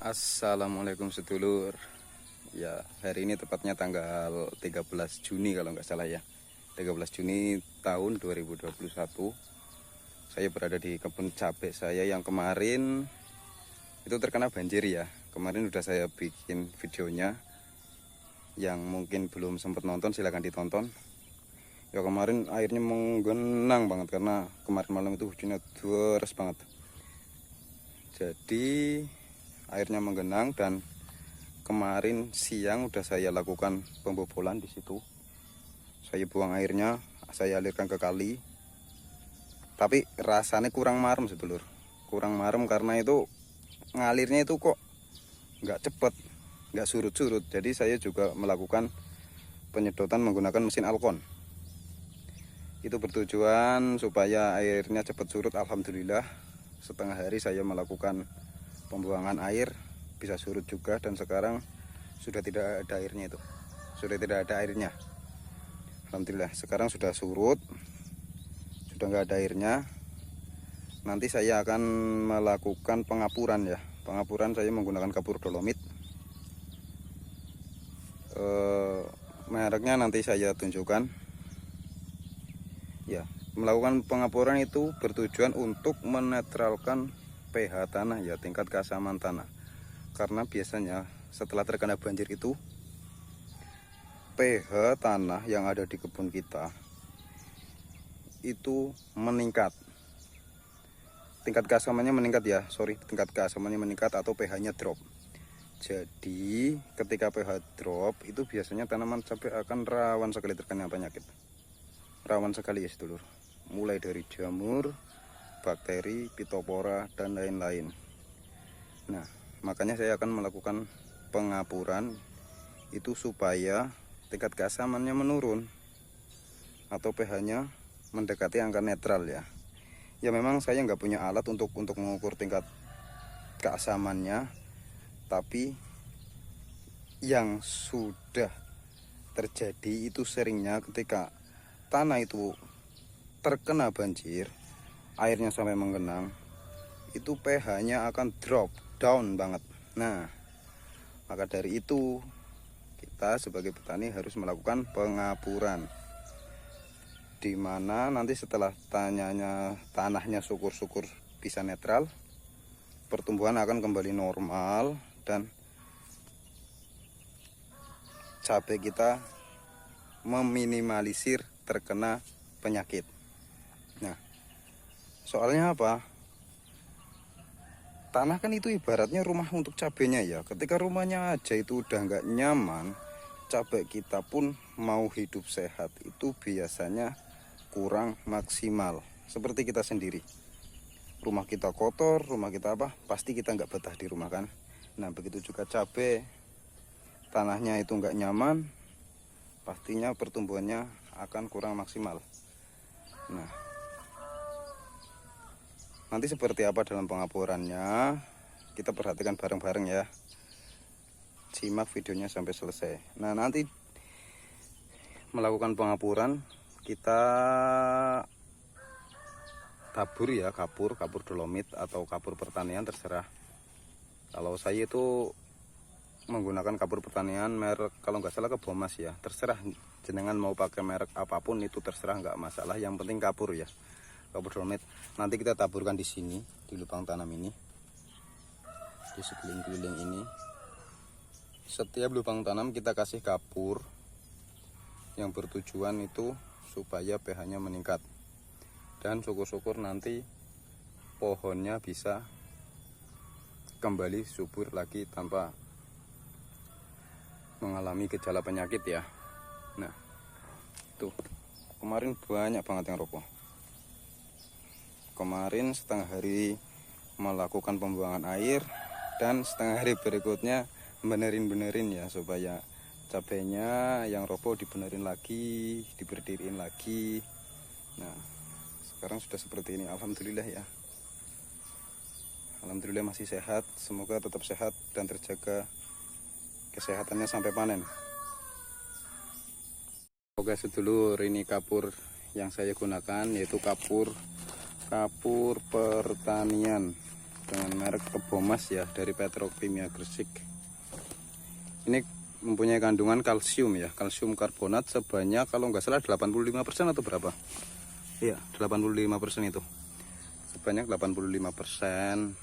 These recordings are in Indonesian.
Assalamualaikum sedulur. Ya, hari ini tepatnya tanggal 13 Juni kalau nggak salah ya. 13 Juni tahun 2021. Saya berada di kebun cabai saya yang kemarin itu terkena banjir ya. Kemarin udah saya bikin videonya. Yang mungkin belum sempat nonton silahkan ditonton. Ya kemarin airnya menggenang banget karena kemarin malam itu hujannya deras banget. Jadi airnya menggenang dan kemarin siang udah saya lakukan pembobolan di situ. Saya buang airnya, saya alirkan ke kali. Tapi rasanya kurang marem sedulur. Kurang marem karena itu ngalirnya itu kok nggak cepet, nggak surut-surut. Jadi saya juga melakukan penyedotan menggunakan mesin Alkon. Itu bertujuan supaya airnya cepat surut. Alhamdulillah setengah hari saya melakukan pembuangan air, bisa surut juga, dan sekarang sudah tidak ada airnya itu. Sudah tidak ada airnya. Alhamdulillah sekarang sudah surut. Sudah nggak ada airnya. Nanti saya akan melakukan pengapuran ya. Pengapuran saya menggunakan kapur dolomit. Mereknya nanti saya tunjukkan. Ya, melakukan pengapuran itu bertujuan untuk menetralkan pH tanah ya, tingkat keasaman tanah. Karena biasanya setelah terkena banjir itu pH tanah yang ada di kebun kita itu meningkat. Tingkat keasamannya meningkat ya, tingkat keasamannya meningkat atau pH-nya drop. Jadi ketika pH drop itu biasanya tanaman cabai akan rawan sekali terkena penyakit. Rawan sekali ya sedulur. Mulai dari jamur, bakteri, pitopora, dan lain-lain. Nah, makanya saya akan melakukan pengapuran itu supaya tingkat keasamannya menurun atau pH-nya mendekati angka netral ya. Ya memang saya nggak punya alat untuk mengukur tingkat keasamannya, tapi yang sudah terjadi itu seringnya ketika tanah itu terkena banjir, airnya sampai menggenang, itu pH-nya akan drop down banget. Nah, maka dari itu kita sebagai petani harus melakukan pengapuran, di mana nanti setelah tanahnya syukur-syukur bisa netral, pertumbuhan akan kembali normal dan cabai kita meminimalisir terkena penyakit. Nah, soalnya apa? Tanah kan itu ibaratnya rumah untuk cabainya ya. Ketika rumahnya aja itu udah nggak nyaman, cabai kita pun mau hidup sehat itu biasanya kurang maksimal. Seperti kita sendiri, rumah kita kotor, rumah kita apa, pasti kita nggak betah di rumah kan. Nah begitu juga cabai, tanahnya itu nggak nyaman, pastinya pertumbuhannya akan kurang maksimal. Nah, nanti seperti apa dalam pengapurannya kita perhatikan bareng-bareng ya. Simak videonya sampai selesai. Nah, nanti melakukan pengapuran kita tabur ya, kapur dolomit atau kapur pertanian terserah. Kalau saya itu menggunakan kapur pertanian merek kalau nggak salah Kebomas ya, terserah jenengan mau pakai merek apapun itu terserah, nggak masalah, yang penting kapur ya, kapur dolomit. Nanti kita taburkan di sini di lubang tanam ini, di sekeliling-keliling ini. Setiap lubang tanam kita kasih kapur yang bertujuan itu supaya pH-nya meningkat, dan syukur-syukur nanti pohonnya bisa kembali subur lagi tanpa mengalami gejala penyakit ya. Nah, tuh kemarin banyak banget yang roboh. Kemarin setengah hari melakukan pembuangan air, dan setengah hari berikutnya benerin ya, supaya cabainya yang roboh dibenerin lagi, diberdiriin lagi. Nah, sekarang sudah seperti ini, alhamdulillah ya. Alhamdulillah masih sehat, semoga tetap sehat dan terjaga kesehatannya sampai panen. Oke sedulur, ini kapur yang saya gunakan yaitu kapur pertanian dengan merek Kebomas ya, dari Petrokimia Gresik. Ini mempunyai kandungan kalsium ya, kalsium karbonat sebanyak kalau nggak salah 85% atau berapa? Iya, 85% itu. Sebanyak 85%.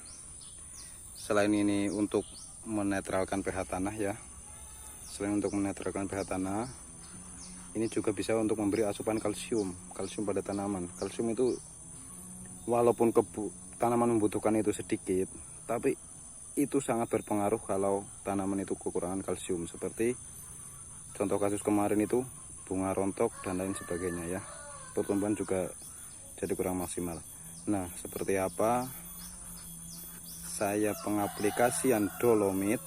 Selain ini untuk menetralkan pH tanah ya. Selain untuk menetralkan pH tanah, ini juga bisa untuk memberi asupan kalsium pada tanaman. Kalsium itu walaupun tanaman membutuhkan itu sedikit, tapi itu sangat berpengaruh kalau tanaman itu kekurangan kalsium. Seperti contoh kasus kemarin itu bunga rontok dan lain sebagainya ya. Pertumbuhan juga jadi kurang maksimal. Nah, seperti apa saya pengaplikasian dolomit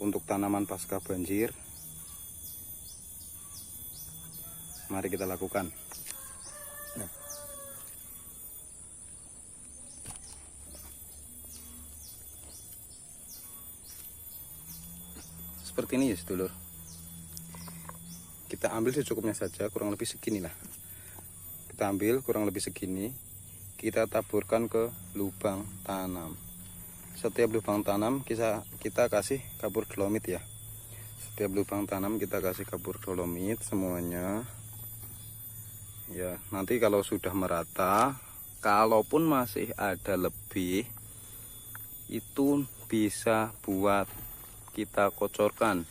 untuk tanaman pasca banjir? Mari kita lakukan. Nah, seperti ini ya sedulur. Kita ambil secukupnya saja, kurang lebih segini lah. Kita ambil kurang lebih segini, kita taburkan ke lubang tanam. Setiap lubang tanam kita kasih kapur dolomit ya. Setiap lubang tanam kita kasih kapur dolomit semuanya. Ya, nanti kalau sudah merata, kalaupun masih ada lebih, itu bisa buat kita kocorkan.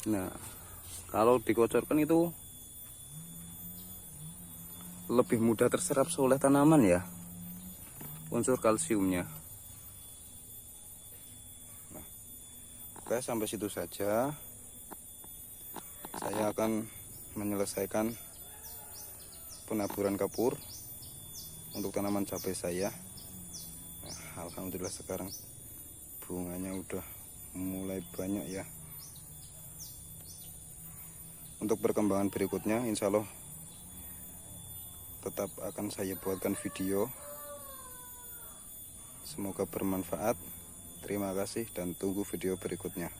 Nah, kalau dikocorkan itu lebih mudah terserap oleh tanaman ya, unsur kalsiumnya. Nah, oke, sampai situ saja. Saya akan menyelesaikan penaburan kapur untuk tanaman cabai saya. Nah, alhamdulillah sekarang bunganya udah mulai banyak ya. Untuk perkembangan berikutnya insya Allah tetap akan saya buatkan video. Semoga bermanfaat. Terima kasih dan tunggu video berikutnya.